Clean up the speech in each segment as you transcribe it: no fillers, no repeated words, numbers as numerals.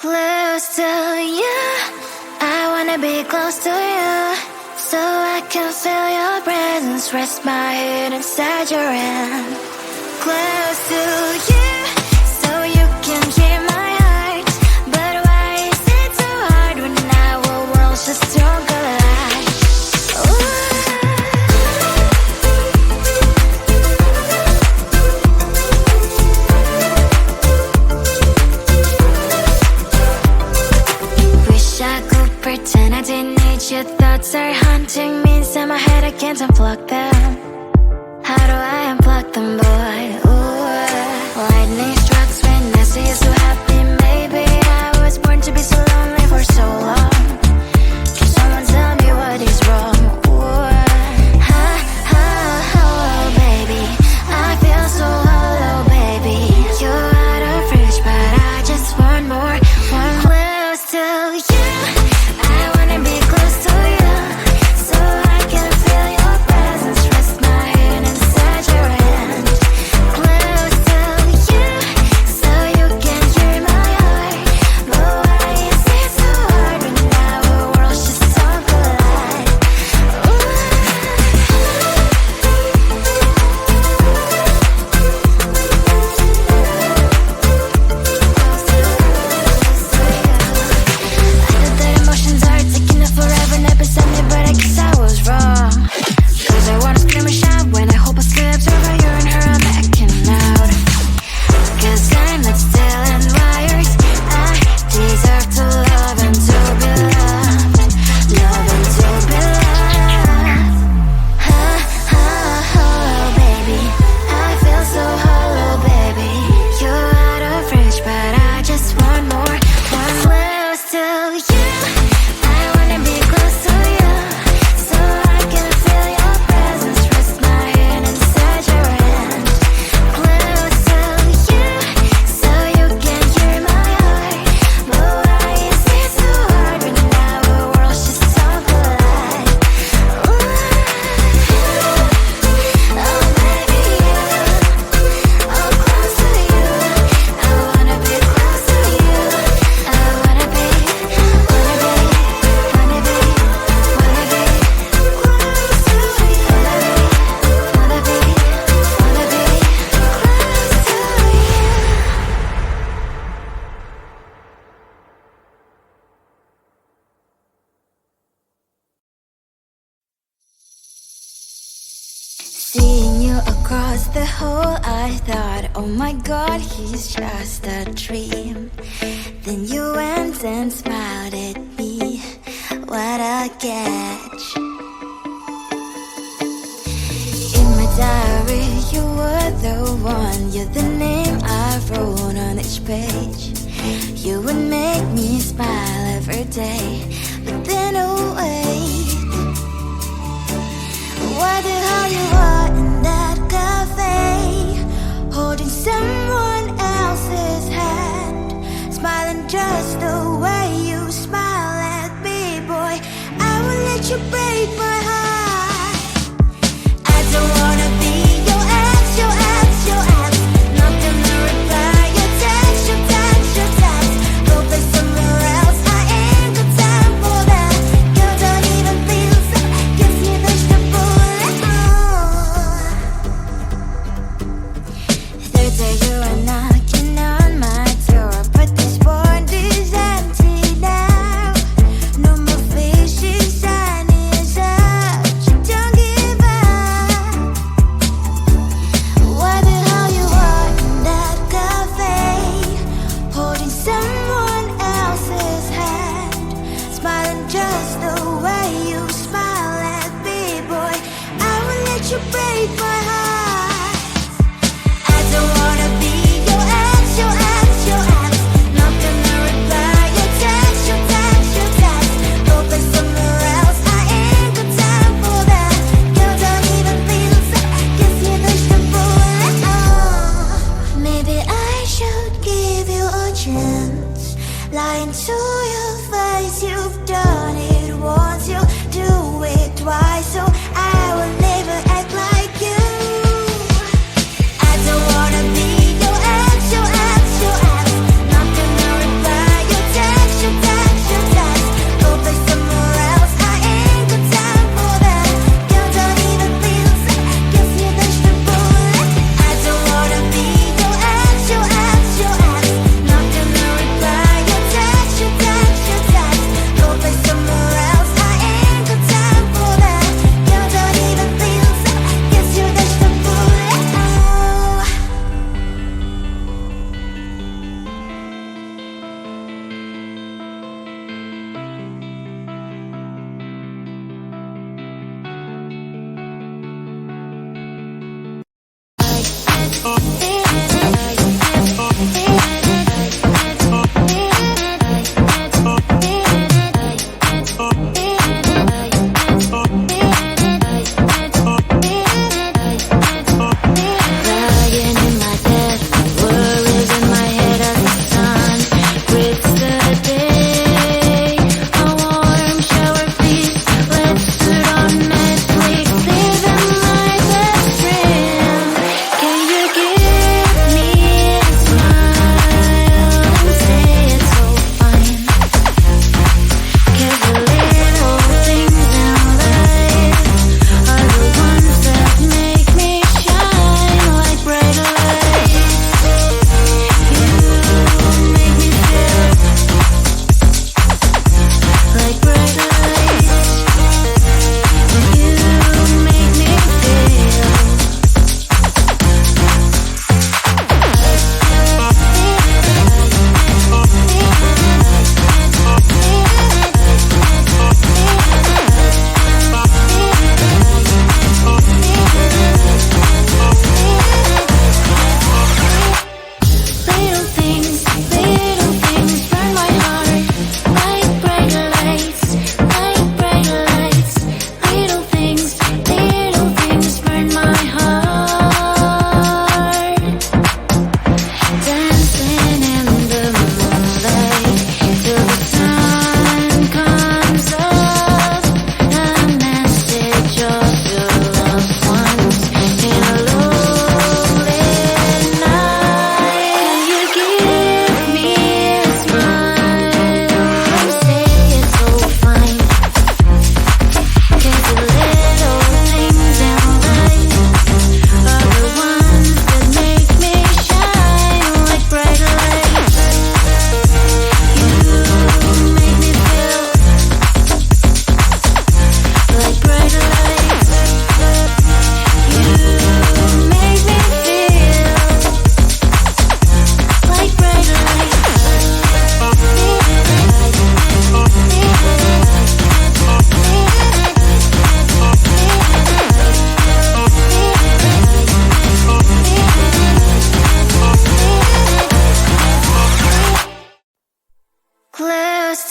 Close to you, I wanna be close to you, so I can feel your presence, rest my head inside your hand. Close to you, so you can hear my heart, but why is it so hard when our worlds just don't collide? Pretend I didn't need your thoughts are haunting me inside my head, I can't unplug them. How do I unplug them, boy? Ooh, lightning strikes when I see you so happy. Maybe I was born to be so lonely for so long. Can someone tell me what is wrong? Ooh, oh, baby, I feel so hollow, baby. You're out of reach, but I just want more, one close to you. Seeing you across the hall, I thought, oh my God, he's just a dream. Then you went and smiled at me, what a catch. In my diary, you were the one, you're the name I wrote on each page. You would make me smile every day, but then oh wait, what the hell you are in that cafe, holding someone else's hand, smiling just the way you smile at me, boy. I will let you break my heart. I don't wanna be your ex, your ex, your ex. Not gonna reply your text, your text, your text. Go play somewhere else, I ain't got time for that. Girl, don't even feel so, gives me vegetable. Third day you are knocking on my door, but this phone is empty now. No more faces, sun is out. You don't give up. What the hell you are in that cafe, holding someone else's hand, smiling just the way you smile at me, boy. I will let you break my heart. I don't wanna be your ex, your ex, your ex. Not gonna reply your text, your text, your text. Go play somewhere else, I ain't got time for that. Girl, don't even feel so, gives me vegetable. Maybe I should give you a chance. Lying to your face, you've done it once, you do it twice, so I will never act like you. I don't wanna be your ex, your ex, your ex. Not gonna reply your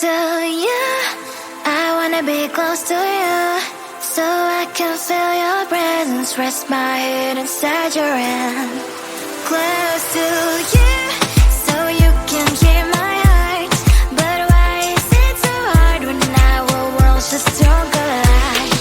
to you. I wanna be close to you, so I can feel your presence. Rest my head inside your hand. Close to you, so you can hear my heart. But why is it so hard when our worlds just don't collide?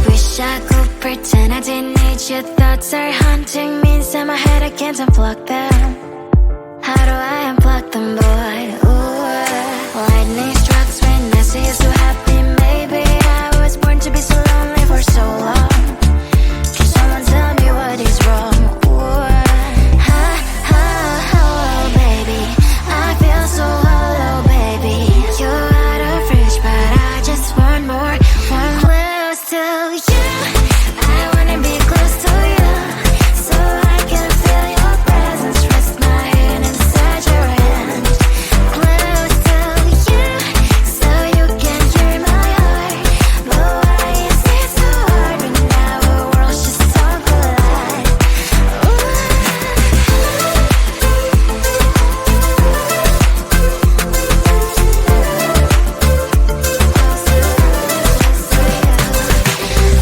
Wish I could pretend I didn't need your thoughts are haunting me inside my head. I can't unplug them. How do I unplug them, boy? Ooh, lightning strikes when I see you so happy. Maybe I was born to be so lonely for so long. Can someone tell me what is wrong? Ooh, oh, baby, I feel so hollow, baby. You're out of reach, but I just want more. One close to you. I wanna be close to you, so I can feel your presence. Rest my head inside your hand. Close to you, so you can hear my heart. But why is it so hard when our worlds just don't collide?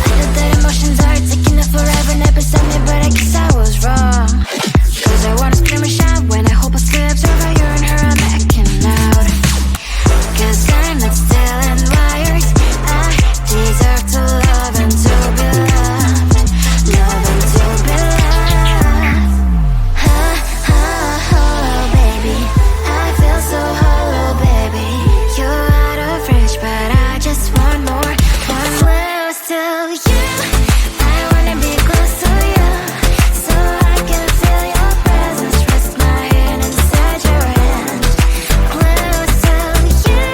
I know that emotions are taking up forever, never beside me, but I guess I was wrong. Cause I wanna scream and shout when I hope I slips over you and her, I'm backing out. Cause I'm not still and wired. I deserve to love and to be loved. Love and to be loved. Oh, baby, I feel so hollow, baby. You're out of reach, but I just want more. One close to you. I wanna be close to you, so I can feel your presence. Rest my head inside your hand. Close to you,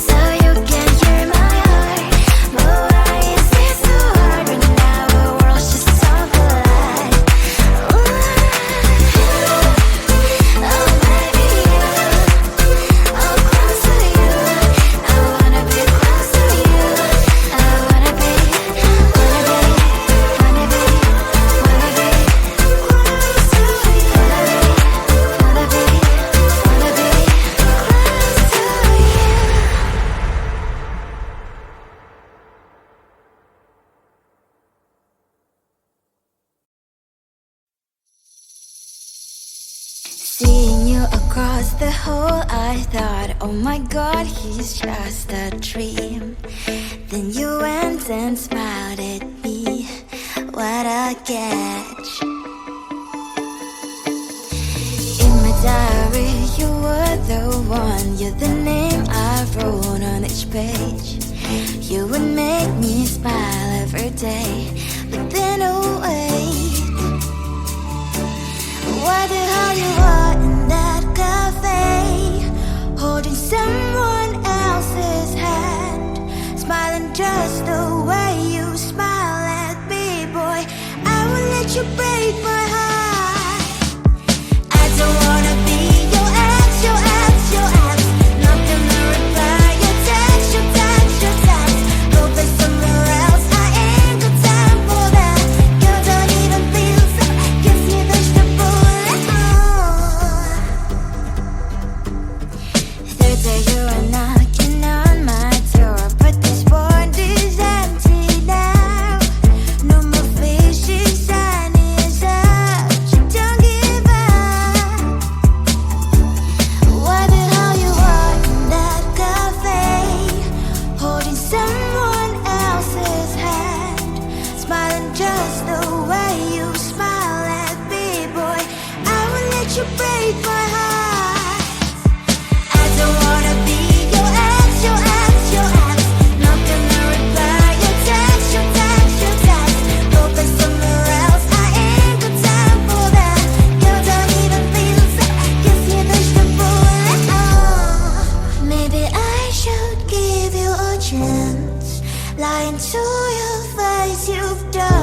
so you can hear my heart. But why is it so hard when our worlds just don't collide? Oh, baby, oh, close to you. I wanna be close to you. I wanna be close to you. Seeing you across the hall, I thought, oh my god, he's just a dream. Then you went and smiled at me. What a catch. In my diary, you were the one. You're the name I wrote on each page. You would make me smile every day. But then, oh wait, what the hell you are in that cafe, holding someone else's hand, smiling just the way you smile at me, boy. I will let you break my heart. I don't wanna be your ex, your ex, your ex. Not gonna reply your text, your text, your text. Go play somewhere else, I ain't got time for that. You don't even feel so, guess you dodged the bullet. Third day you are knocking on my door, but this board is empty now. No more fishes, shiny as up. You don't give up. What the hell you are in that cafe, holding someone else's hand, smiling just the way you smile at me, boy. I will let you break my heart. I don't wanna be your ex, your ex, your ex. Not gonna reply your text, your text, your text. Go play somewhere else, I ain't got time for that. You don't even feel so, guess you dodged the bullet. Maybe I should give you a chance. Lying to your face, you've done